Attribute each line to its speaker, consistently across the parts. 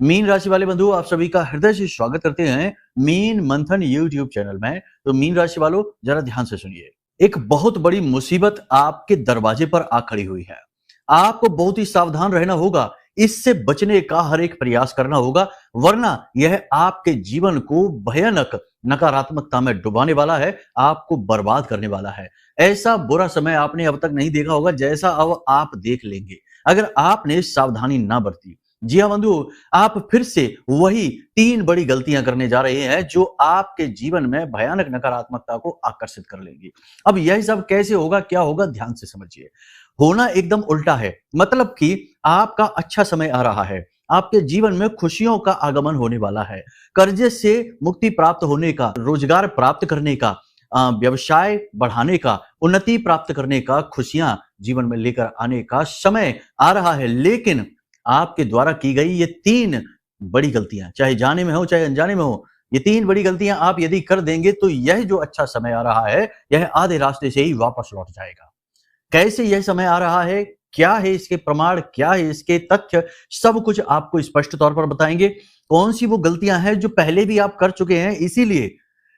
Speaker 1: Mean राशि वाले बंधु आप सभी का हृदय से स्वागत करते हैं मीन मंथन यूट्यूब चैनल में। तो मीन राशि वालों जरा ध्यान से सुनिए। एक बहुत बड़ी मुसीबत आपके दरवाजे पर आ खड़ी हुई है। आपको बहुत ही सावधान रहना होगा, इससे बचने का हर एक प्रयास करना होगा, वरना यह आपके जीवन को भयानक नकारात्मकता में डुबाने वाला है, आपको बर्बाद करने वाला है। ऐसा बुरा समय आपने अब तक नहीं देखा होगा जैसा अब आप देख लेंगे अगर आपने सावधानी ना बरती। जी हाँ बंधु, आप फिर से वही 3 बड़ी गलतियां करने जा रहे हैं जो आपके जीवन में भयानक नकारात्मकता को आकर्षित कर लेंगी। अब यह सब कैसे होगा, क्या होगा, ध्यान से समझिए। होना एकदम उल्टा है, मतलब कि आपका अच्छा समय आ रहा है, आपके जीवन में खुशियों का आगमन होने वाला है, कर्जे से मुक्ति प्राप्त होने का, रोजगार प्राप्त करने का, व्यवसाय बढ़ाने का, उन्नति प्राप्त करने का, खुशियां जीवन में लेकर आने का समय आ रहा है। लेकिन आपके द्वारा की गई ये 3 बड़ी गलतियां, चाहे जाने में हो चाहे अनजाने में हो, ये 3 बड़ी गलतियां आप यदि कर देंगे तो यह जो अच्छा समय आ रहा है, यह आधे रास्ते से ही वापस लौट जाएगा। कैसे यह समय आ रहा है, क्या है इसके प्रमाण, क्या है इसके तथ्य, सब कुछ आपको स्पष्ट तौर पर बताएंगे। कौन सी वो गलतियां हैं जो पहले भी आप कर चुके हैं, इसीलिए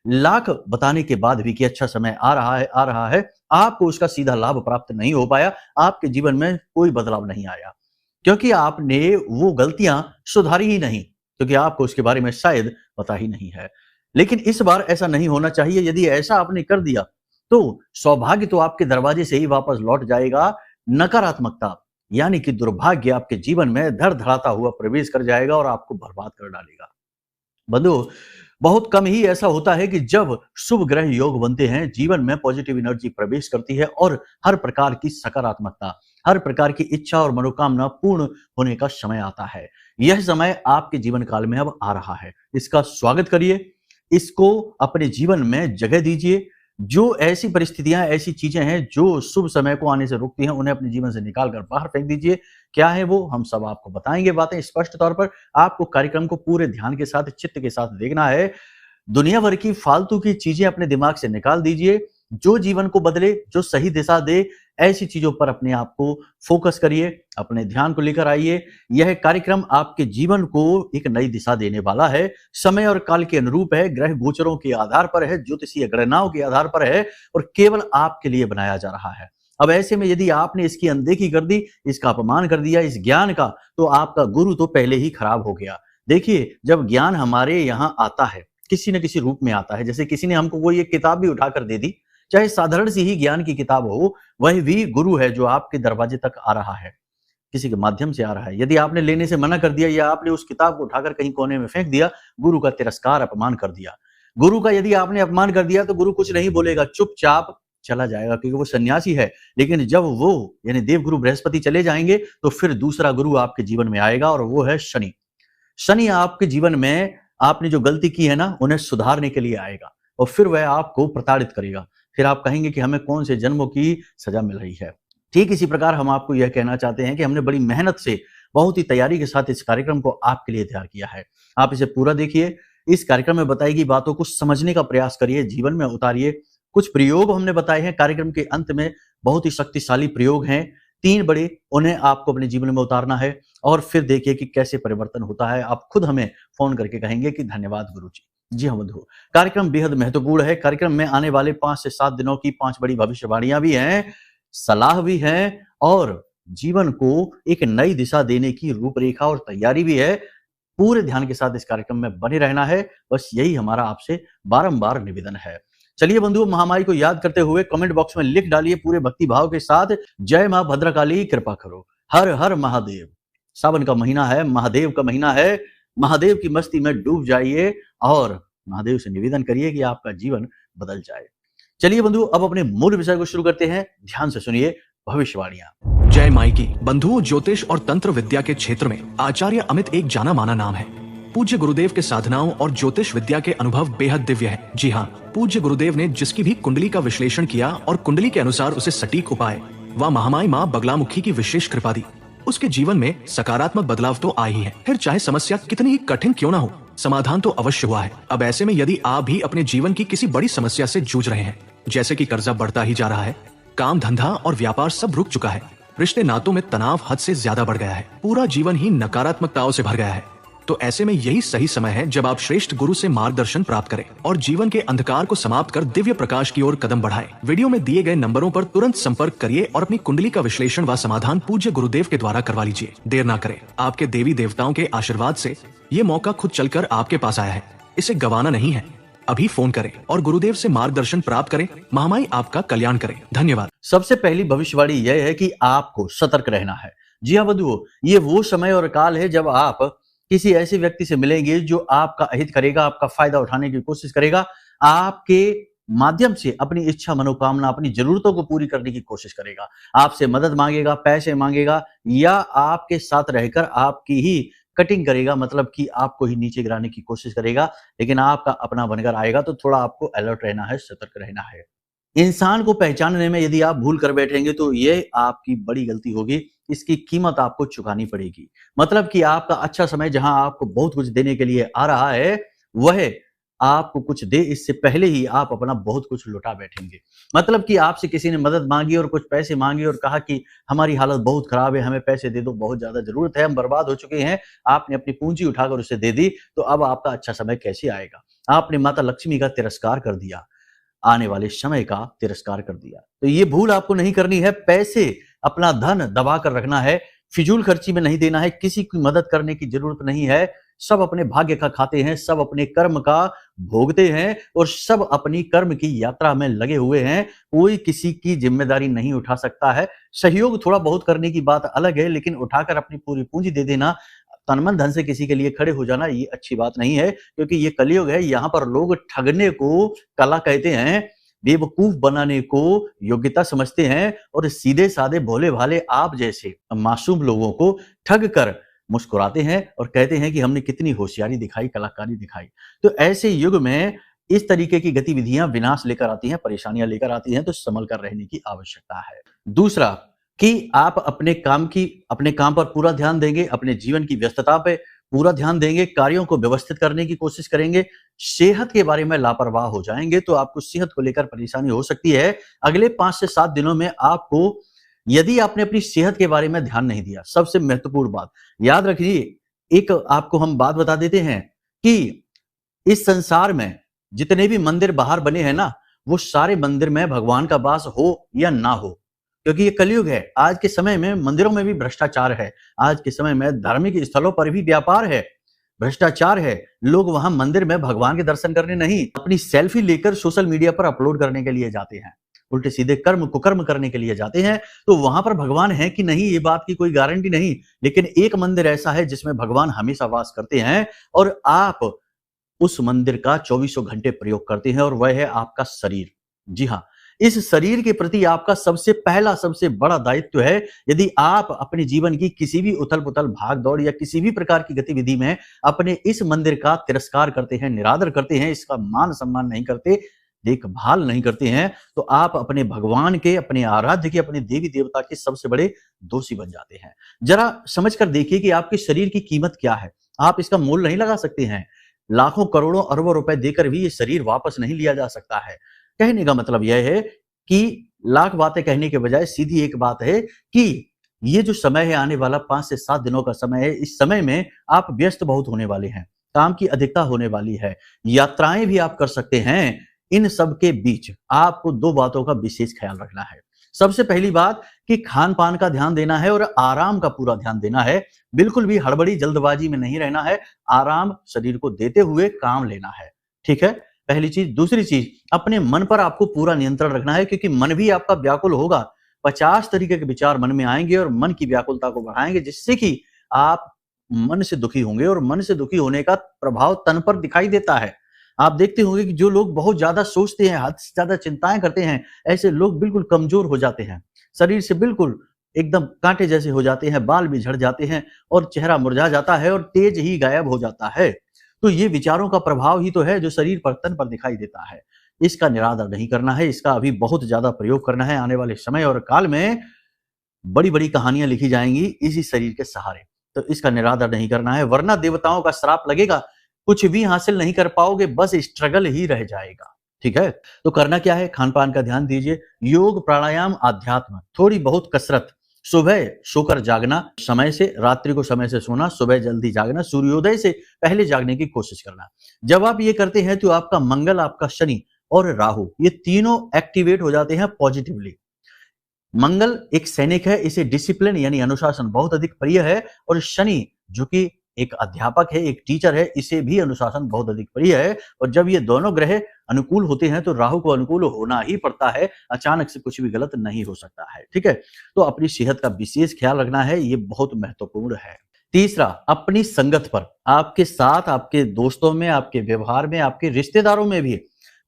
Speaker 1: लाख बताने के बाद भी कि अच्छा समय आ रहा है, आपको उसका सीधा लाभ प्राप्त नहीं हो पाया, आपके जीवन में कोई बदलाव नहीं आया, क्योंकि आपने वो गलतियां सुधारी ही नहीं, क्योंकि आपको उसके बारे में शायद पता ही नहीं है। लेकिन इस बार ऐसा नहीं होना चाहिए। यदि ऐसा आपने कर दिया तो सौभाग्य तो आपके दरवाजे से ही वापस लौट जाएगा, नकारात्मकता यानी कि दुर्भाग्य आपके जीवन में धड़धड़ाता हुआ प्रवेश कर जाएगा और आपको बर्बाद कर डालेगा। बंधु, बहुत कम ही ऐसा होता है कि जब शुभ ग्रह योग बनते हैं, जीवन में पॉजिटिव एनर्जी प्रवेश करती है और हर प्रकार की सकारात्मकता, हर प्रकार की इच्छा और मनोकामना पूर्ण होने का समय आता है। यह समय आपके जीवन काल में अब आ रहा है, इसका स्वागत करिए, इसको अपने जीवन में जगह दीजिए। जो ऐसी परिस्थितियां, ऐसी चीजें हैं जो शुभ समय को आने से रोकती हैं, उन्हें अपने जीवन से निकाल कर बाहर फेंक दीजिए। क्या है वो, हम सब आपको बताएंगे बातें स्पष्ट तौर पर। आपको कार्यक्रम को पूरे ध्यान के साथ, चित्त के साथ देखना है। दुनिया भर की फालतू की चीजें अपने दिमाग से निकाल दीजिए। जो जीवन को बदले, जो सही दिशा दे, ऐसी चीजों पर अपने आप को फोकस करिए, अपने ध्यान को लेकर आइए। यह कार्यक्रम आपके जीवन को एक नई दिशा देने वाला है, समय और काल के अनुरूप है, ग्रह गोचरों के आधार पर है, ज्योतिषीय गणनाओं के आधार पर है और केवल आपके लिए बनाया जा रहा है। अब ऐसे में यदि आपने इसकी अनदेखी कर दी, इसका अपमान कर दिया इस ज्ञान का, तो आपका गुरु तो पहले ही खराब हो गया। देखिए, जब ज्ञान हमारे यहाँ आता है, किसी न किसी रूप में आता है, जैसे किसी ने हमको कोई एक किताब भी उठाकर दे दी, चाहे साधारण सी ही ज्ञान की किताब हो, वह भी गुरु है जो आपके दरवाजे तक आ रहा है, किसी के माध्यम से आ रहा है। यदि आपने लेने से मना कर दिया या आपने उस किताब को उठाकर कहीं कोने में फेंक दिया, गुरु का तिरस्कार, अपमान कर दिया। गुरु का यदि आपने अपमान कर दिया तो गुरु कुछ नहीं बोलेगा, चुपचाप चला जाएगा, क्योंकि वो सन्यासी है। लेकिन जब वो यानी देवगुरु बृहस्पति चले जाएंगे तो फिर दूसरा गुरु आपके जीवन में आएगा और वो है शनि। शनि आपके जीवन में आपने जो गलती की है ना, उन्हें सुधारने के लिए आएगा और फिर वह आपको प्रताड़ित करेगा। फिर आप कहेंगे कि हमें कौन से जन्मों की सजा मिल रही है। ठीक इसी प्रकार हम आपको यह कहना चाहते हैं कि हमने बड़ी मेहनत से, बहुत ही तैयारी के साथ इस कार्यक्रम को आपके लिए तैयार किया है। आप इसे पूरा देखिए, इस कार्यक्रम में बताई गई बातों को समझने का प्रयास करिए, जीवन में उतारिए। कुछ प्रयोग हमने बताए हैं कार्यक्रम के अंत में, बहुत ही शक्तिशाली प्रयोग हैं, 3 बड़े, उन्हें आपको अपने जीवन में उतारना है और फिर देखिए कि कैसे परिवर्तन होता है। आप खुद हमें फोन करके कहेंगे कि धन्यवाद गुरुजी। जी हाँ बंधु, कार्यक्रम बेहद महत्वपूर्ण है। कार्यक्रम में आने वाले 5 से 7 दिनों की 5 बड़ी भविष्यवाणियां भी हैं, सलाह भी है और जीवन को एक नई दिशा देने की रूपरेखा और तैयारी भी है। पूरे ध्यान के साथ इस कार्यक्रम में बने रहना है, बस यही हमारा आपसे बारंबार निवेदन है। चलिए बंधु, महामारी को याद करते हुए कमेंट बॉक्स में लिख डालिए पूरे भक्ति भाव के साथ, जय मां भद्रकाली कृपा करो, हर हर महादेव। सावन का महीना है, महादेव का महीना है, महादेव की मस्ती में डूब जाइए और महादेव से निवेदन करिए कि आपका जीवन बदल जाए। चलिए बंधु, अब अपने मूल विषय को शुरू करते हैं। ध्यान से सुनिए भविष्यवाणियां।
Speaker 2: जय माई की। बंधुओं, ज्योतिष और तंत्र विद्या के क्षेत्र में आचार्य अमित एक जाना माना नाम है। पूज्य गुरुदेव के साधनाओं और ज्योतिष विद्या के अनुभव बेहद दिव्य है। जी हाँ, पूज्य गुरुदेव ने जिसकी भी कुंडली का विश्लेषण किया और कुंडली के अनुसार उसे सटीक उपाय व महामाई माँ बगलामुखी की विशेष कृपा दी, उसके जीवन में सकारात्मक बदलाव तो आ ही है। फिर चाहे समस्या कितनी ही कठिन क्यों ना हो, समाधान तो अवश्य हुआ है। अब ऐसे में यदि आप भी अपने जीवन की किसी बड़ी समस्या से जूझ रहे हैं, जैसे कि कर्जा बढ़ता ही जा रहा है, काम धंधा और व्यापार सब रुक चुका है, रिश्ते नातों में तनाव हद से ज्यादा बढ़ गया है, पूरा जीवन ही नकारात्मकताओं से भर गया है, तो ऐसे में यही सही समय है जब आप श्रेष्ठ गुरु से मार्गदर्शन प्राप्त करें और जीवन के अंधकार को समाप्त कर दिव्य प्रकाश की ओर कदम बढ़ाएं। वीडियो में दिए गए नंबरों पर तुरंत संपर्क करिए और अपनी कुंडली का विश्लेषण व समाधान पूज्य गुरुदेव के द्वारा करवा लीजिए। देर ना करें, आपके देवी देवताओं के आशीर्वाद से ये मौका खुद चलकर आपके पास आया है, इसे गंवाना नहीं है। अभी फोन करें और गुरुदेव से मार्गदर्शन प्राप्त करें। महामाई आपका कल्याण करें। धन्यवाद।
Speaker 1: सबसे पहली भविष्यवाणी यह है कि आपको सतर्क रहना है। जी हाँ बंधुओं, ये वो समय और काल है जब आप किसी ऐसे व्यक्ति से मिलेंगे जो आपका अहित करेगा, आपका फायदा उठाने की कोशिश करेगा, आपके माध्यम से अपनी इच्छा मनोकामना, अपनी जरूरतों को पूरी करने की कोशिश करेगा, आपसे मदद मांगेगा, पैसे मांगेगा या आपके साथ रहकर आपकी ही कटिंग करेगा, मतलब कि आपको ही नीचे गिराने की कोशिश करेगा, लेकिन आपका अपना बनकर आएगा। तो थोड़ा आपको अलर्ट रहना है, सतर्क रहना है। इंसान को पहचानने में यदि आप भूल कर बैठेंगे तो ये आपकी बड़ी गलती होगी, इसकी कीमत आपको चुकानी पड़ेगी। मतलब कि आपका अच्छा समय जहां आपको बहुत कुछ देने के लिए आ रहा है, वह आपको कुछ दे इससे पहले ही आप अपना बहुत कुछ लुटा बैठेंगे। मतलब कि आपसे किसी ने मदद मांगी और कुछ पैसे मांगे और कहा कि हमारी हालत बहुत खराब है, हमें पैसे दे दो, बहुत ज्यादा जरूरत है, हम बर्बाद हो चुके हैं। आपने अपनी पूंजी उठाकर उसे दे दी, तो अब आपका अच्छा समय कैसे आएगा? आपने माता लक्ष्मी का तिरस्कार कर दिया, आने वाले समय का तिरस्कार कर दिया। तो ये भूल आपको नहीं करनी है। पैसे, अपना धन दबा कर रखना है, फिजूल खर्ची में नहीं देना है, किसी की मदद करने की जरूरत नहीं है। सब अपने भाग्य का खाते हैं, सब अपने कर्म का भोगते हैं और सब अपनी कर्म की यात्रा में लगे हुए हैं। कोई किसी की जिम्मेदारी नहीं उठा सकता है। सहयोग थोड़ा बहुत करने की बात अलग है, लेकिन उठाकर अपनी पूरी पूंजी दे देना, तन मन धन से किसी के लिए खड़े हो जाना, ये अच्छी बात नहीं है। क्योंकि ये कलयुग है, यहाँ पर लोग ठगने को कला कहते हैं, बेवकूफ बनाने को योग्यता समझते हैं और सीधे साधे भोले भाले आप जैसे मासूम लोगों को ठग कर मुस्कुराते हैं और कहते हैं कि हमने कितनी होशियारी दिखाई, कलाकारी दिखाई। तो ऐसे युग में इस तरीके की गतिविधियां विनाश लेकर आती हैं, परेशानियां लेकर आती हैं, तो संभल कर रहने की आवश्यकता है। दूसरा कि आप अपने काम पर पूरा ध्यान देंगे, अपने जीवन की व्यस्तता पे पूरा ध्यान देंगे, कार्यों को व्यवस्थित करने की कोशिश करेंगे। सेहत के बारे में लापरवाह हो जाएंगे तो आपको सेहत को लेकर परेशानी हो सकती है। अगले 5 से 7 दिनों में आपको, यदि आपने अपनी सेहत के बारे में ध्यान नहीं दिया, सबसे महत्वपूर्ण बात याद रखिए, एक आपको हम बात बता देते हैं कि इस संसार में जितने भी मंदिर बाहर बने हैं ना, वो सारे मंदिर में भगवान का वास हो या ना हो, क्योंकि ये कलयुग है। आज के समय में मंदिरों में भी भ्रष्टाचार है, आज के समय में धार्मिक स्थलों पर भी व्यापार है, भ्रष्टाचार है। लोग वहां मंदिर में भगवान के दर्शन करने नहीं, अपनी सेल्फी लेकर सोशल मीडिया पर अपलोड करने के लिए जाते हैं, उल्टे सीधे कर्म कुकर्म करने के लिए जाते हैं। तो वहां पर भगवान है कि नहीं, ये बात की कोई गारंटी नहीं, लेकिन एक मंदिर ऐसा है जिसमें भगवान हमेशा वास करते हैं और आप उस मंदिर का 24 घंटे प्रयोग करते हैं, और वह है आपका शरीर। जी हाँ, इस शरीर के प्रति आपका सबसे पहला, सबसे बड़ा दायित्व है। यदि आप अपने जीवन की किसी भी उथल पुथल, भाग दौड़ या किसी भी प्रकार की गतिविधि में अपने इस मंदिर का तिरस्कार करते हैं, निरादर करते हैं, इसका मान सम्मान नहीं करते, देखभाल नहीं करते हैं, तो आप अपने भगवान के, अपने आराध्य के, अपने देवी देवता के सबसे बड़े दोषी बन जाते हैं। जरा समझ कर देखिए कि आपके शरीर की कीमत क्या है। आप इसका मोल नहीं लगा सकते हैं। लाखों करोड़ों अरबों रुपए देकर भी ये शरीर वापस नहीं लिया जा सकता है। कहने का मतलब यह है कि लाख बातें कहने के बजाय सीधी एक बात है कि ये जो समय है, आने वाला 5 से 7 दिनों का समय है, इस समय में आप व्यस्त बहुत होने वाले हैं, काम की अधिकता होने वाली है, यात्राएं भी आप कर सकते हैं। इन सब के बीच आपको 2 बातों का विशेष ख्याल रखना है। सबसे पहली बात कि खान पान का ध्यान देना है और आराम का पूरा ध्यान देना है। बिल्कुल भी हड़बड़ी जल्दबाजी में नहीं रहना है, आराम शरीर को देते हुए काम लेना है। ठीक है, पहली चीज। दूसरी चीज, अपने मन पर आपको पूरा नियंत्रण रखना है, क्योंकि मन भी आपका व्याकुल होगा। 50 तरीके के विचार मन में आएंगे और मन की व्याकुलता को बढ़ाएंगे, जिससे कि आप मन से दुखी होंगे और मन से दुखी होने का प्रभाव तन पर दिखाई देता है। आप देखते होंगे कि जो लोग बहुत ज्यादा सोचते हैं, हद से ज्यादा चिंताएं करते हैं, ऐसे लोग बिल्कुल कमजोर हो जाते हैं, शरीर से बिल्कुल एकदम कांटे जैसे हो जाते हैं, बाल भी झड़ जाते हैं और चेहरा मुरझा जाता है और तेज ही गायब हो जाता है। तो ये विचारों का प्रभाव ही तो है जो शरीर पर, तन पर दिखाई देता है। इसका निरादर नहीं करना है, इसका अभी बहुत ज्यादा प्रयोग करना है। आने वाले समय और काल में बड़ी बड़ी कहानियां लिखी जाएंगी इसी शरीर के सहारे। तो इसका निरादर नहीं करना है, वरना देवताओं का श्राप लगेगा, कुछ भी हासिल नहीं कर पाओगे, बस स्ट्रगल ही रह जाएगा। ठीक है, तो करना क्या है? खान पान का ध्यान दीजिए, योग, प्राणायाम, आध्यात्म, थोड़ी बहुत कसरत, सुबह सोकर जागना, समय से, रात्रि को समय से सोना, सुबह जल्दी जागना, सूर्योदय से पहले जागने की कोशिश करना। जब आप ये करते हैं तो आपका मंगल, आपका शनि और राहु ये तीनों एक्टिवेट हो जाते हैं पॉजिटिवली। मंगल एक सैनिक है, इसे डिसिप्लिन यानी अनुशासन बहुत अधिक प्रिय है, और शनि जो कि एक अध्यापक है, एक टीचर है, इसे भी अनुशासन बहुत अधिक प्रिय है। और जब ये दोनों ग्रह अनुकूल होते हैं तो राहु को अनुकूल होना ही पड़ता है, अचानक से कुछ भी गलत नहीं हो सकता है, ठीक है। तो अपनी सेहत का विशेष ख्याल रखना है, ये बहुत महत्वपूर्ण है। तीसरा, अपनी संगत पर, आपके साथ, आपके दोस्तों में, आपके व्यवहार में, आपके रिश्तेदारों में भी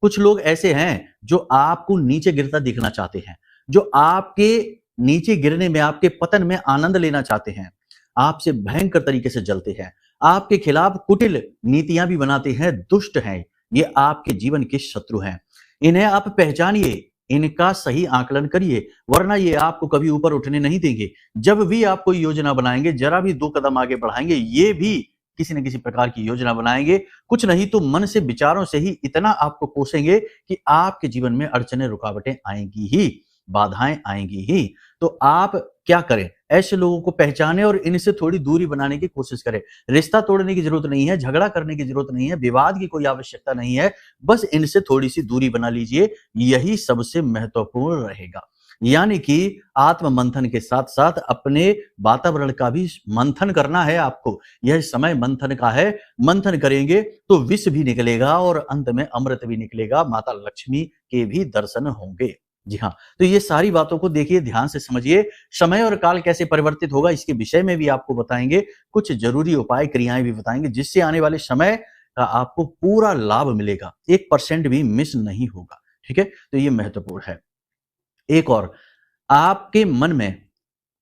Speaker 1: कुछ लोग ऐसे हैं जो आपको नीचे गिरता दिखना चाहते हैं, जो आपके नीचे गिरने में, आपके पतन में आनंद लेना चाहते हैं, आपसे भयंकर तरीके से जलते हैं, आपके खिलाफ कुटिल नीतियां भी बनाते हैं, दुष्ट हैं, ये आपके जीवन के शत्रु हैं। इन्हें आप पहचानिए, इनका सही आकलन करिए, वरना ये आपको कभी ऊपर उठने नहीं देंगे। जब भी आप कोई योजना बनाएंगे, जरा भी 2 कदम आगे बढ़ाएंगे, ये भी किसी न किसी प्रकार की योजना बनाएंगे, कुछ नहीं तो मन से, विचारों से ही इतना आपको कोसेंगे कि आपके जीवन में अड़चनें, रुकावटें आएंगी ही, बाधाएं आएंगी ही। तो आप क्या करें, ऐसे लोगों को पहचाने और इनसे थोड़ी दूरी बनाने की कोशिश करें। रिश्ता तोड़ने की जरूरत नहीं है, झगड़ा करने की जरूरत नहीं है, विवाद की कोई आवश्यकता नहीं है, बस इनसे थोड़ी सी दूरी बना लीजिए, यही सबसे महत्वपूर्ण रहेगा। यानी कि आत्म मंथन के साथ साथ अपने वातावरण का भी मंथन करना है आपको। यह समय मंथन का है, मंथन करेंगे तो विष भी निकलेगा और अंत में अमृत भी निकलेगा, माता लक्ष्मी के भी दर्शन होंगे। जी हाँ, तो ये सारी बातों को देखिए, ध्यान से समझिए। समय और काल कैसे परिवर्तित होगा इसके विषय में भी आपको बताएंगे, कुछ जरूरी उपाय, क्रियाएं भी बताएंगे, जिससे आने वाले समय का आपको पूरा लाभ मिलेगा, 1% भी मिस नहीं होगा, ठीक है। तो ये महत्वपूर्ण है। एक और, आपके मन में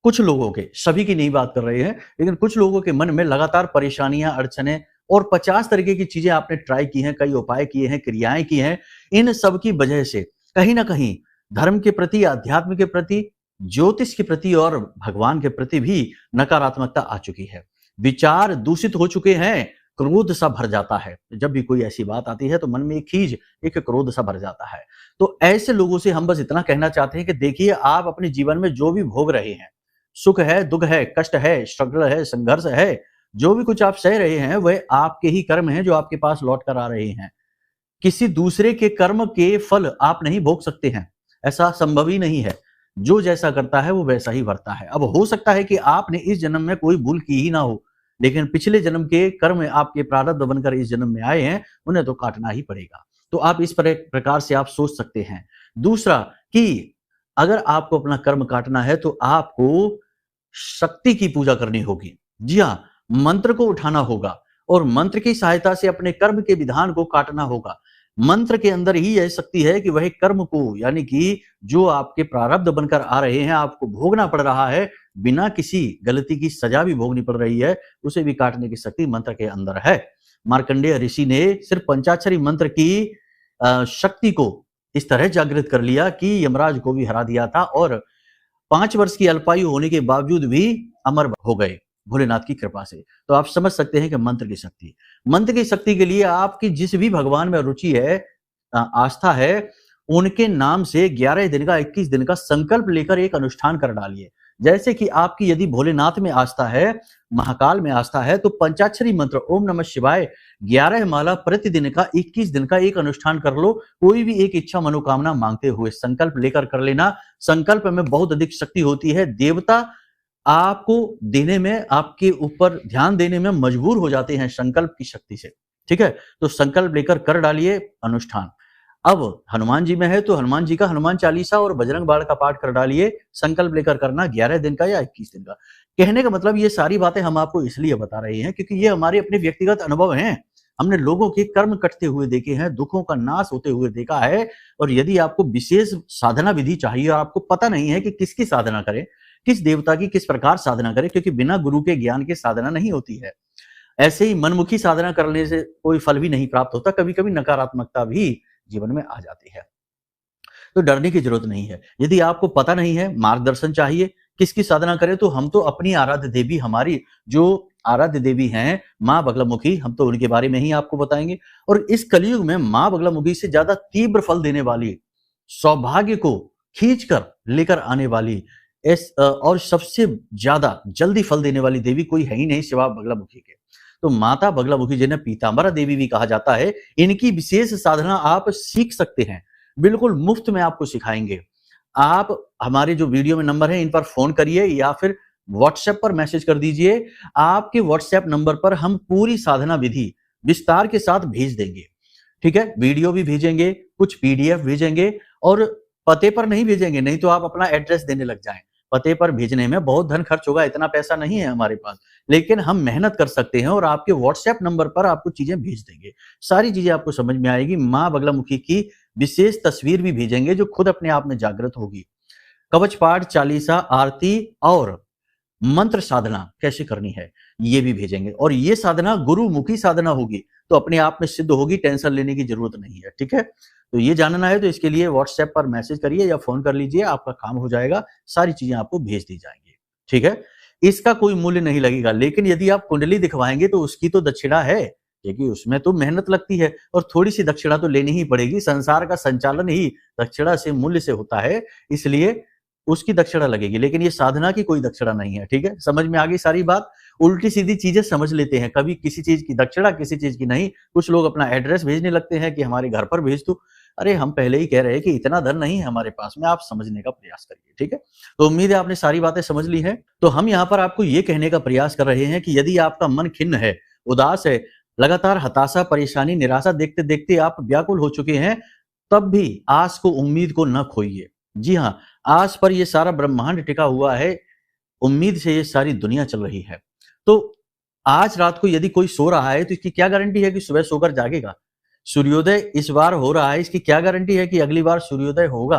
Speaker 1: कुछ लोगों के, सभी की नहीं बात कर रहे हैं, लेकिन कुछ लोगों के मन में लगातार परेशानियां, अड़चनें और 50 तरीके की चीजें आपने ट्राई की हैं, कई उपाय किए हैं, क्रियाएं की हैं, इन सब की वजह से कहीं ना कहीं धर्म के प्रति, अध्यात्म के प्रति, ज्योतिष के प्रति और भगवान के प्रति भी नकारात्मकता आ चुकी है। विचार दूषित हो चुके हैं, क्रोध सा भर जाता है। जब भी कोई ऐसी बात आती है तो मन में एक खीज, एक क्रोध सा भर जाता है। तो ऐसे लोगों से हम बस इतना कहना चाहते हैं कि देखिए, आप अपने जीवन में जो भी भोग रहे हैं, सुख है, दुख है, कष्ट है, स्ट्रगल है, संघर्ष है, जो भी कुछ आप सह रहे हैं, वह आपके ही कर्म हैं जो आपके पास लौट कर आ रहे हैं। किसी दूसरे के कर्म के फल आप नहीं भोग सकते हैं, ऐसा संभव ही नहीं है। जो जैसा करता है वो वैसा ही भरता है। अब हो सकता है कि आपने इस जन्म में कोई भूल की ही ना हो, लेकिन पिछले जन्म के कर्म आपके प्रारब्ध बनकर इस जन्म में आए हैं, उन्हें तो काटना ही पड़ेगा। तो आप इस प्रकार से आप सोच सकते हैं। दूसरा, कि अगर आपको अपना कर्म काटना है तो आपको शक्ति की पूजा करनी होगी। जी हाँ, मंत्र को उठाना होगा और मंत्र की सहायता से अपने कर्म के विधान को काटना होगा। मंत्र के अंदर ही यह शक्ति है कि वह कर्म को, यानी कि जो आपके प्रारब्ध बनकर आ रहे हैं, आपको भोगना पड़ रहा है, बिना किसी गलती की सजा भी भोगनी पड़ रही है, उसे भी काटने की शक्ति मंत्र के अंदर है। मार्कंडेय ऋषि ने सिर्फ पंचाक्षरी मंत्र की शक्ति को इस तरह जागृत कर लिया कि यमराज को भी हरा दिया था, और 5 वर्ष की अल्पायु होने के बावजूद भी अमर हो गए भोलेनाथ की कृपा से। तो आप समझ सकते हैं कि मंत्र की शक्ति, मंत्र की शक्ति के लिए आपकी जिस भी भगवान में रुचि है, आस्था है, उनके नाम से 11 दिन का, 21 दिन का संकल्प लेकर एक अनुष्ठान कर डालिए। जैसे कि आपकी यदि भोलेनाथ में आस्था है, महाकाल में आस्था है, तो पंचाक्षरी मंत्र ओम नमः शिवाय 11 माला प्रतिदिन का, 21 दिन का एक अनुष्ठान कर लो। कोई भी एक इच्छा, मनोकामना मांगते हुए संकल्प लेकर कर लेना। संकल्प में बहुत अधिक शक्ति होती है। देवता आपको देने में, आपके ऊपर ध्यान देने में मजबूर हो जाते हैं संकल्प की शक्ति से, ठीक है। तो संकल्प लेकर कर डालिए अनुष्ठान। अब हनुमान जी में है तो हनुमान जी का हनुमान चालीसा और बजरंग बाण का पाठ कर डालिए। संकल्प लेकर करना 11 दिन का या 21 दिन का। कहने का मतलब, ये सारी बातें हम आपको इसलिए बता रहे हैं क्योंकि ये हमारे अपने व्यक्तिगत अनुभव हैं। हमने लोगों के कर्म कटते हुए देखे हैं, दुखों का नाश होते हुए देखा है। और यदि आपको विशेष साधना विधि चाहिए और आपको पता नहीं है कि किसकी साधना करें, किस देवता की किस प्रकार साधना करें, क्योंकि बिना गुरु के ज्ञान के साधना नहीं होती है। ऐसे ही मनमुखी साधना करने से कोई फल भी नहीं प्राप्त होता, कभी कभी नकारात्मकता भी जीवन में आ जाती है। तो डरने की जरूरत नहीं है। यदि आपको पता नहीं है, मार्गदर्शन चाहिए किसकी साधना करें, तो हम तो अपनी आराध्य देवी, हमारी जो आराध्य देवी हैं माँ बगलामुखी, हम तो उनके बारे में ही आपको बताएंगे। और इस कलयुग में माँ बगलामुखी से ज्यादा तीव्र फल देने वाली, सौभाग्य को खींच कर लेकर आने वाली, और सबसे ज्यादा जल्दी फल देने वाली देवी कोई है ही नहीं सिवा बगलामुखी के। तो माता बगलामुखी जिन्हें पीतांबरा देवी भी कहा जाता है, इनकी विशेष साधना आप सीख सकते हैं, बिल्कुल मुफ्त में आपको सिखाएंगे। आप हमारे जो वीडियो में नंबर है इन पर फोन करिए या फिर व्हाट्सएप पर मैसेज कर दीजिए। आपके व्हाट्सएप नंबर पर हम पूरी साधना विधि विस्तार के साथ भेज देंगे, ठीक है। वीडियो भी भेजेंगे, कुछ पीडीएफ भेजेंगे, और पते पर नहीं भेजेंगे, नहीं तो आप अपना एड्रेस देने लग जाएं। पते पर भेजने में बहुत धन खर्च होगा, इतना पैसा नहीं है हमारे पास, लेकिन हम मेहनत कर सकते हैं और आपके व्हाट्सएप नंबर पर आपको चीजें भेज देंगे। सारी चीजें आपको समझ में आएगी। माँ बगलामुखी की विशेष तस्वीर भी भेजेंगे जो खुद अपने आप में जागृत होगी। कवच पाठ, चालीसा, आरती और मंत्र साधना कैसे करनी है ये भी भेजेंगे, और ये साधना गुरुमुखी साधना होगी, तो अपने आप में सिद्ध होगी, टेंशन लेने की जरूरत नहीं है, ठीक है। तो ये जानना है तो इसके लिए व्हाट्सएप पर मैसेज करिए या फोन कर लीजिए, आपका काम हो जाएगा, सारी चीजें आपको भेज दी जाएंगी, ठीक है। इसका कोई मूल्य नहीं लगेगा, लेकिन यदि आप कुंडली दिखवाएंगे तो उसकी तो दक्षिणा है, क्योंकि उसमें तो मेहनत लगती है और थोड़ी सी दक्षिणा तो लेनी ही पड़ेगी। संसार का संचालन ही दक्षिणा से, मूल्य से होता है, इसलिए उसकी दक्षिणा लगेगी, लेकिन ये साधना की कोई दक्षिणा नहीं है, ठीक है। समझ में आ गई सारी बात। उल्टी सीधी चीजें समझ लेते हैं, कभी किसी चीज की दक्षिणा, किसी चीज की नहीं। कुछ लोग अपना एड्रेस भेजने लगते हैं कि हमारे घर पर भेज दो। अरे हम पहले ही कह रहे हैं कि इतना धन नहीं है हमारे पास में, आप समझने का प्रयास करिए, ठीक है। तो उम्मीद है आपने सारी बातें समझ ली हैं। तो हम यहाँ पर आपको ये कहने का प्रयास कर रहे हैं कि यदि आपका मन खिन्न है, उदास है, लगातार हताशा, परेशानी, निराशा देखते देखते आप व्याकुल हो चुके हैं, तब भी आस को, उम्मीद को न खोइए। जी हाँ, आस पर ये सारा ब्रह्मांड टिका हुआ है, उम्मीद से ये सारी दुनिया चल रही है। तो आज रात को यदि कोई सो रहा है तो इसकी क्या गारंटी है कि सुबह सोकर जागेगा? सूर्योदय इस बार हो रहा है, इसकी क्या गारंटी है कि अगली बार सूर्योदय होगा?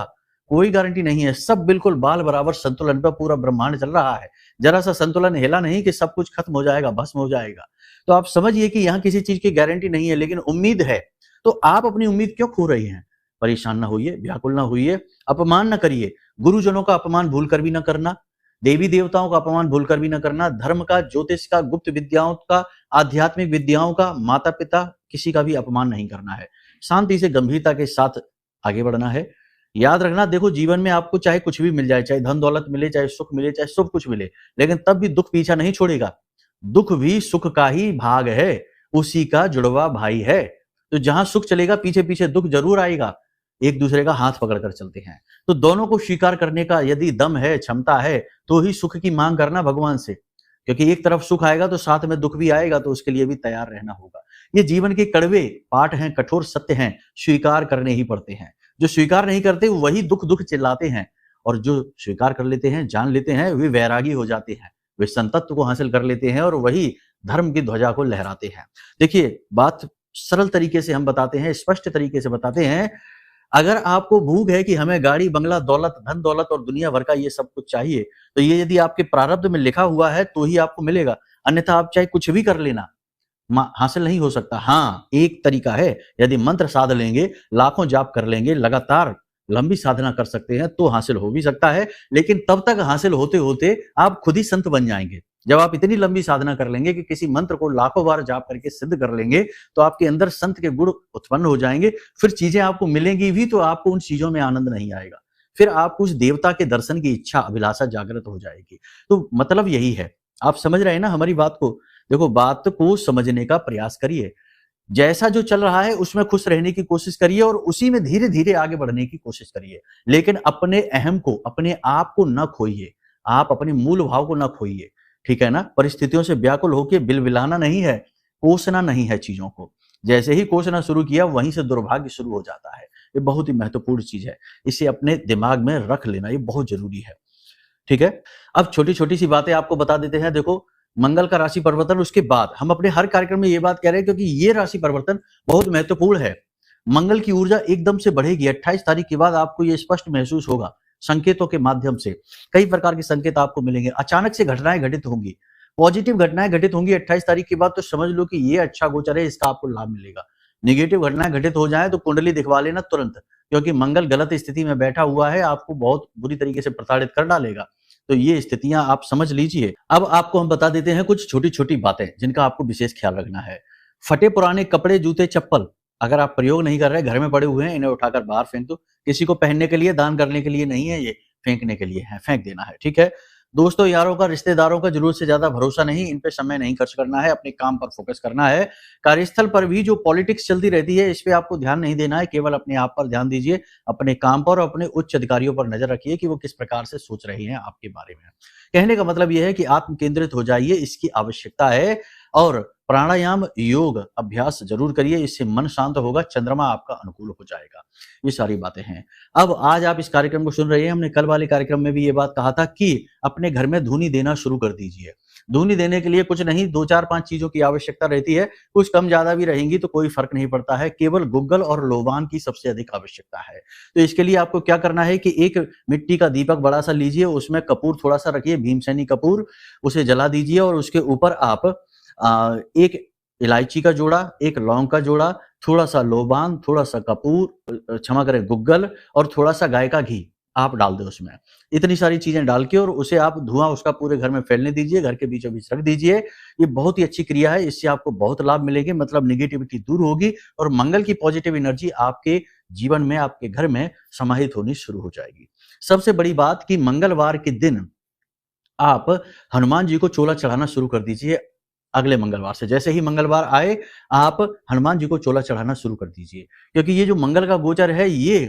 Speaker 1: कोई गारंटी नहीं है। सब बिल्कुल बाल बराबर संतुलन पर पूरा ब्रह्मांड चल रहा है। जरा सा संतुलन हिला नहीं कि सब कुछ खत्म हो जाएगा, भस्म हो जाएगा। तो आप समझिए कि यहाँ किसी चीज की गारंटी नहीं है, लेकिन उम्मीद है। तो आप अपनी उम्मीद क्यों खो रही हैं? परेशान ना होइए, व्याकुल ना होइए, अपमान ना करिए। गुरुजनों का अपमान भूलकर भी ना करना, देवी देवताओं का अपमान भूलकर भी ना करना, धर्म का, ज्योतिष का, गुप्त विद्याओं का, आध्यात्मिक विद्याओं का, माता पिता, किसी का भी अपमान नहीं करना है। शांति से, गंभीरता के साथ आगे बढ़ना है। याद रखना, देखो जीवन में आपको चाहे कुछ भी मिल जाए, चाहे धन दौलत मिले, चाहे सुख मिले, चाहे सब कुछ मिले, लेकिन तब भी दुख पीछा नहीं छोड़ेगा। दुख भी सुख का ही भाग है, उसी का जुड़वा भाई है। तो जहां सुख चलेगा, पीछे पीछे दुख जरूर आएगा। एक दूसरे का हाथ पकड़कर चलते हैं। तो दोनों को स्वीकार करने का यदि दम है, क्षमता है, तो ही सुख की मांग करना भगवान से, क्योंकि एक तरफ सुख आएगा तो साथ में दुख भी आएगा, तो उसके लिए भी तैयार रहना होगा। ये जीवन के कड़वे पाठ हैं, कठोर सत्य हैं, स्वीकार करने ही पड़ते हैं। जो स्वीकार नहीं करते वही दुख दुख चिल्लाते हैं, और जो स्वीकार कर लेते हैं, जान लेते हैं, वे वैरागी हो जाते हैं, वे संतत्व को हासिल कर लेते हैं और वही धर्म की ध्वजा को लहराते हैं। देखिए, बात सरल तरीके से हम बताते हैं, स्पष्ट तरीके से बताते हैं। अगर आपको भूख है कि हमें गाड़ी, बंगला, दौलत, धन दौलत और दुनिया भर का ये सब कुछ चाहिए, तो ये यदि आपके प्रारब्ध में लिखा हुआ है तो ही आपको मिलेगा, अन्यथा आप चाहे कुछ भी कर लेना, हासिल नहीं हो सकता। हाँ, एक तरीका है, यदि मंत्र साध लेंगे, लाखों जाप कर लेंगे, लगातार लंबी साधना कर सकते हैं तो हासिल हो भी सकता है, लेकिन तब तक हासिल होते होते आप खुद ही संत बन जाएंगे। जब आप इतनी लंबी साधना कर लेंगे कि किसी मंत्र को लाखों बार जाप करके सिद्ध कर लेंगे, तो आपके अंदर संत के गुण उत्पन्न हो जाएंगे। फिर चीजें आपको मिलेंगी भी तो आपको उन चीजों में आनंद नहीं आएगा, फिर आपको उस देवता के दर्शन की इच्छा, अभिलाषा जागृत हो जाएगी। तो मतलब यही है। आप समझ रहे हैं ना हमारी बात को? देखो, बात को समझने का प्रयास करिए, जैसा जो चल रहा है उसमें खुश रहने की कोशिश करिए और उसी में धीरे धीरे आगे बढ़ने की कोशिश करिए, लेकिन अपने अहम को, अपने आप को न खोइए, आप अपने मूल भाव को न खोइए, ठीक है ना। परिस्थितियों से व्याकुल होकर बिलबिलाना नहीं है, कोसना नहीं है चीजों को। जैसे ही कोसना शुरू किया वहीं से दुर्भाग्य शुरू हो जाता है। ये बहुत ही महत्वपूर्ण चीज है, इसे अपने दिमाग में रख लेना, ये बहुत जरूरी है, ठीक है। अब छोटी छोटी सी बातें आपको बता देते हैं। देखो, मंगल का राशि परिवर्तन, उसके बाद हम अपने हर कार्यक्रम में ये बात कह रहे हैं क्योंकि ये राशि परिवर्तन बहुत महत्वपूर्ण है। मंगल की ऊर्जा एकदम से बढ़ेगी। 28 तारीख के बाद आपको ये स्पष्ट महसूस होगा, संकेतों के माध्यम से कई प्रकार के संकेत आपको मिलेंगे। अचानक से घटनाएं घटित होंगी, पॉजिटिव घटनाएं घटित होंगी 28 तारीख के बाद, तो समझ लो कि ये अच्छा गोचर है, इसका आपको लाभ मिलेगा। नेगेटिव घटनाएं घटित हो जाए तो कुंडली दिखवा लेना तुरंत, क्योंकि मंगल गलत स्थिति में बैठा हुआ है, आपको बहुत बुरी तरीके से प्रताड़ित कर डालेगा। तो ये स्थितियां आप समझ लीजिए। अब आपको हम बता देते हैं कुछ छोटी छोटी बातें जिनका आपको विशेष ख्याल रखना है। फटे पुराने कपड़े, जूते, चप्पल अगर आप प्रयोग नहीं कर रहे, घर में पड़े हुए हैं, इन्हें उठाकर बाहर फेंक दो। किसी को पहनने के लिए, दान करने के लिए नहीं है, ये फेंकने के लिए है, फेंक देना है, ठीक है। दोस्तों यारों का, रिश्तेदारों का जरूरत से ज्यादा भरोसा नहीं, इन पे समय नहीं खर्च करना है, अपने काम पर फोकस करना है। कार्यस्थल पर भी जो पॉलिटिक्स चलती रहती है, इस पे आपको ध्यान नहीं देना है, केवल अपने आप पर ध्यान दीजिए, अपने काम पर और अपने उच्च अधिकारियों पर नजर रखिए कि वो किस प्रकार से सोच रहे हैं आपके बारे में। कहने का मतलब यह है कि आत्म केंद्रित हो जाइए, इसकी आवश्यकता है। और प्राणायाम, योग अभ्यास जरूर करिए, इससे मन शांत होगा, चंद्रमा आपका अनुकूल हो जाएगा। ये सारी बातें हैं। अब आज आप इस कार्यक्रम को सुन रहे हैं, हमने कल वाले कार्यक्रम में भी ये बात कहा था कि अपने घर में धूनी देना शुरू कर दीजिए। धूनी देने के लिए कुछ नहीं, 2-4-5 चीजों की आवश्यकता रहती है, कुछ कम ज्यादा भी रहेंगी तो कोई फर्क नहीं पड़ता है, केवल गुग्गल और लोबान की सबसे अधिक आवश्यकता है। तो इसके लिए आपको क्या करना है कि एक मिट्टी का दीपक बड़ा सा लीजिए, उसमें कपूर थोड़ा सा रखिए, भीमसेनी कपूर, उसे जला दीजिए और उसके ऊपर आप एक इलायची का जोड़ा, एक लौंग का जोड़ा, थोड़ा सा लोबान, थोड़ा सा कपूर, क्षमा करें गुग्गल, और थोड़ा सा गाय का घी आप डाल दें उसमें। इतनी सारी चीजें डाल के और उसे आप धुआं उसका पूरे घर में फैलने दीजिए, घर के बीचों बीच रख दीजिए। ये बहुत ही अच्छी क्रिया है, इससे आपको बहुत लाभ मिलेंगे, मतलब निगेटिविटी दूर होगी और मंगल की पॉजिटिव एनर्जी आपके जीवन में, आपके घर में समाहित होनी शुरू हो जाएगी। सबसे बड़ी बात कि मंगलवार के दिन आप हनुमान जी को चोला चढ़ाना शुरू कर दीजिए। अगले मंगलवार से, जैसे ही मंगलवार आए, आप हनुमान जी को चोला चढ़ाना शुरू कर दीजिए, क्योंकि ये जो मंगल का गोचर है, ये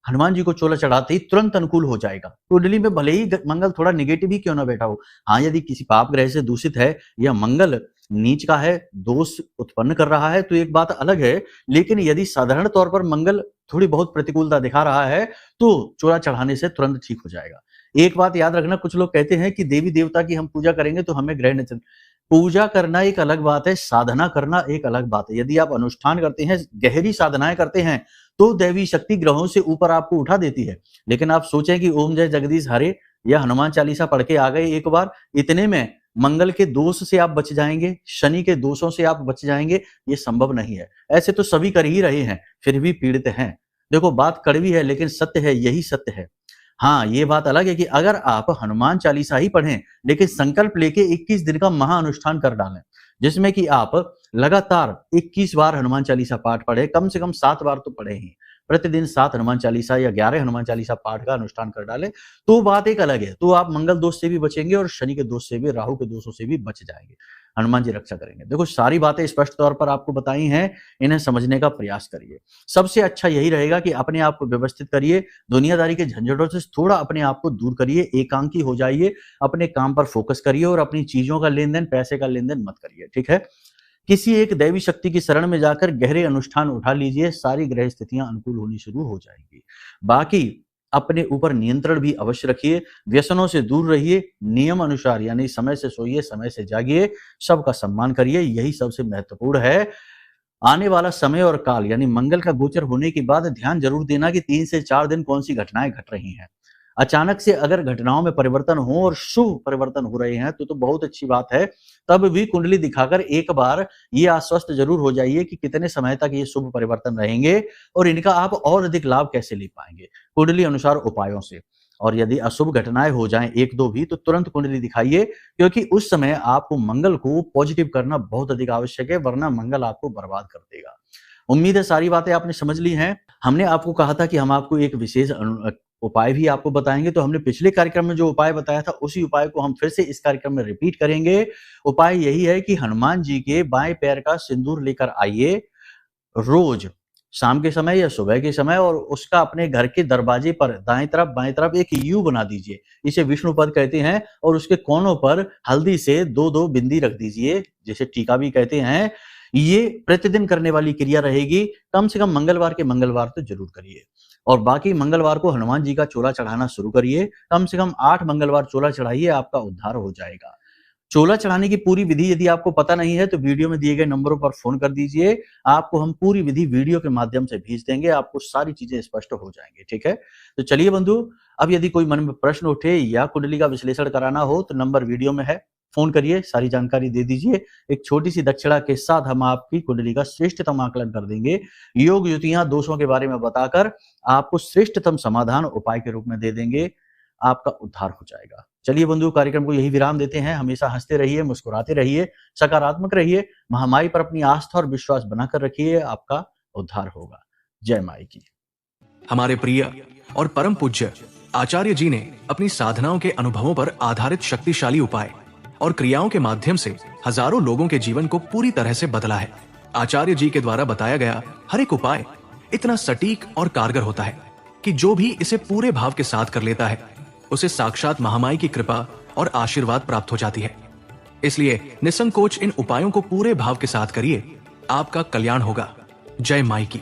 Speaker 1: हनुमान जी को चोला चढ़ाते ही तुरंत अनुकूल हो जाएगा। कुंडली में भले ही मंगल थोड़ा नेगेटिव ही क्यों ना बैठा हो, हाँ, यदि किसी पाप ग्रह से दूषित है या मंगल नीच का है, दोष उत्पन्न कर रहा है, तो एक बात अलग है। लेकिन यदि साधारण तौर पर मंगल थोड़ी बहुत प्रतिकूलता दिखा रहा है, तो चोला चढ़ाने से तुरंत ठीक हो जाएगा। एक बात याद रखना, कुछ लोग कहते हैं कि देवी देवता की हम पूजा करेंगे तो हमें ग्रह नक्षत्र, पूजा करना एक अलग बात है, साधना करना एक अलग बात है। यदि आप अनुष्ठान करते हैं, गहरी साधनाएं करते हैं, तो दैवी शक्ति ग्रहों से ऊपर आपको उठा देती है। लेकिन आप सोचें कि ओम जय जगदीश हरे या हनुमान चालीसा पढ़ के आ गए एक बार, इतने में मंगल के दोष से आप बच जाएंगे, शनि के दोषों से आप बच जाएंगे, ये संभव नहीं है। ऐसे तो सभी कर ही रहे हैं, फिर भी पीड़ित हैं। देखो, बात कड़वी है लेकिन सत्य है, यही सत्य है। हाँ, ये बात अलग है कि अगर आप हनुमान चालीसा ही पढ़ें, लेकिन संकल्प लेके 21 दिन का महाअनुष्ठान कर डालें, जिसमें कि आप लगातार 21 बार हनुमान चालीसा पाठ पढ़े, कम से कम 7 बार तो पढ़े ही, प्रतिदिन 7 हनुमान चालीसा या 11 हनुमान चालीसा पाठ का अनुष्ठान कर डालें, तो बात एक अलग है। तो आप मंगल दोष से भी बचेंगे और शनि के दोष से भी, राहु के दोषों से भी बच जाएंगे। हनुमान जी रक्षा करेंगे। देखो, सारी बातें स्पष्ट तौर पर आपको बताई हैं, इन्हें समझने का प्रयास करिए। सबसे अच्छा यही रहेगा कि अपने आप को व्यवस्थित करिए, दुनियादारी के झंझटों से थोड़ा अपने आप को दूर करिए, एकांकी हो जाइए, अपने काम पर फोकस करिए और अपनी चीजों का लेन देन, पैसे का लेन देन मत करिए, ठीक है। किसी एक दैवी शक्ति की शरण में जाकर गहरे अनुष्ठान उठा लीजिए, सारी ग्रह स्थितियां अनुकूल होनी शुरू हो जाएंगी। बाकी अपने ऊपर नियंत्रण भी अवश्य रखिए, व्यसनों से दूर रहिए, नियम अनुसार यानी समय से सोइए, समय से जागिए, सबका सम्मान करिए, यही सबसे महत्वपूर्ण है। आने वाला समय और काल यानी मंगल का गोचर होने के बाद ध्यान जरूर देना कि 3 से 4 दिन कौन सी घटनाएं घट रही हैं। अचानक से अगर घटनाओं में परिवर्तन हो और शुभ परिवर्तन हो रहे हैं तो बहुत अच्छी बात है। तब भी कुंडली दिखाकर एक बार ये आश्वस्त जरूर हो जाइए कि कितने समय तक ये शुभ परिवर्तन रहेंगे और इनका आप और अधिक लाभ कैसे ले पाएंगे, कुंडली अनुसार उपायों से। और यदि अशुभ घटनाएं हो जाएं 1-2 भी, तो तुरंत कुंडली दिखाइए, क्योंकि उस समय आपको मंगल को पॉजिटिव करना बहुत अधिक आवश्यक है, वरना मंगल आपको बर्बाद कर देगा। उम्मीद है सारी बातें आपने समझ ली हैं। हमने आपको कहा था कि हम आपको एक विशेष उपाय भी आपको बताएंगे, तो हमने पिछले कार्यक्रम में जो उपाय बताया था, उसी उपाय को हम फिर से इस कार्यक्रम में रिपीट करेंगे। उपाय यही है कि हनुमान जी के बाएं पैर का सिंदूर लेकर आइए रोज शाम के समय या सुबह के समय, और उसका अपने घर के दरवाजे पर दाएं तरफ बाएं तरफ एक यू बना दीजिए, इसे विष्णु पद कहते हैं, और उसके कोनों पर हल्दी से 2-2 बिंदी रख दीजिए, जिसे टीका भी कहते हैं। ये प्रतिदिन करने वाली क्रिया रहेगी, कम से कम मंगलवार के मंगलवार तो जरूर करिए, और बाकी मंगलवार को हनुमान जी का चोला चढ़ाना शुरू करिए। कम से कम 8 मंगलवार चोला चढ़ाइए, आपका उद्धार हो जाएगा। चोला चढ़ाने की पूरी विधि यदि आपको पता नहीं है तो वीडियो में दिए गए नंबरों पर फोन कर दीजिए, आपको हम पूरी विधि वीडियो के माध्यम से भेज देंगे, आपको सारी चीजें स्पष्ट हो जाएंगी, ठीक है। तो चलिए बंधु, अब यदि कोई मन में प्रश्न उठे या कुंडली का विश्लेषण कराना हो तो नंबर वीडियो में है, फोन करिए, सारी जानकारी दे दीजिए। एक छोटी सी दक्षिणा के साथ हम आपकी कुंडली का श्रेष्ठतम आकलन कर देंगे, योग युतियां दोषों के बारे में बताकर आपको श्रेष्ठतम समाधान उपाय के रूप में दे देंगे, आपका उद्धार हो जाएगा। चलिए बंधु, कार्यक्रम को यही विराम देते हैं। हमेशा हंसते रहिए, मुस्कुराते रहिए, सकारात्मक रहिए, महामाई पर अपनी आस्था और विश्वास बनाकर रखिए, आपका उद्धार होगा। जय माई की।
Speaker 2: हमारे प्रिय और परम पूज्य आचार्य जी ने अपनी साधनाओं के अनुभवों पर आधारित शक्तिशाली उपाय और क्रियाओं के माध्यम से हजारों लोगों के जीवन को पूरी तरह से बदला है। आचार्य जी के द्वारा बताया गया हर एक उपाय इतना सटीक और कारगर होता है कि जो भी इसे पूरे भाव के साथ कर लेता है उसे साक्षात महामाई की कृपा और आशीर्वाद प्राप्त हो जाती है। इसलिए निसंकोच इन उपायों को पूरे भाव के साथ करिए, आपका कल्याण होगा। जय माई की।